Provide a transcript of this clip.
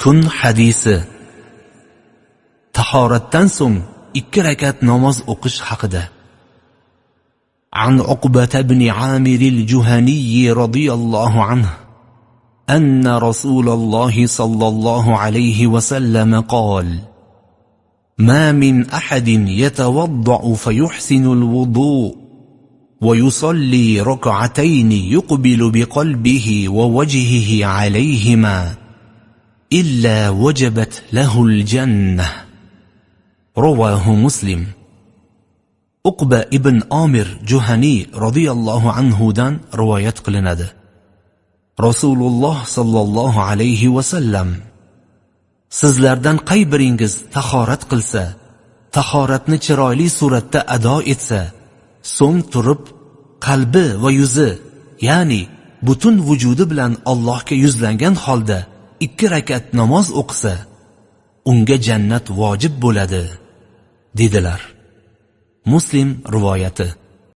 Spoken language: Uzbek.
kun hadisi. Tahoratdan so'ng 2 rakat namoz o'qish haqida. عن عقبة بن عامر الجهني رضي الله عنه أن رسول الله صلى الله عليه وسلم قال: ما من أحد يتوضأ فيحسن الوضوء ويصلي ركعتين يقبل بقلبه ووجهه عليهما إلا وجبت له الجنة. رواه مسلم. Uqba ibn Amir Juhani radhiyallohu anhu dan rivoyat qilinadi. Rasululloh sallallohu alayhi va sallam: sizlardan qay biringiz tahorat qilsa, tahoratni chiroyli suratda ado etsa, so'ng turib qalbi va yuzi, ya'ni butun vujudi bilan Allohga yuzlangan holda 2 rakat namoz o'qisa, unga jannat vojib bo'ladi, dedilar. Muslim rivoyati.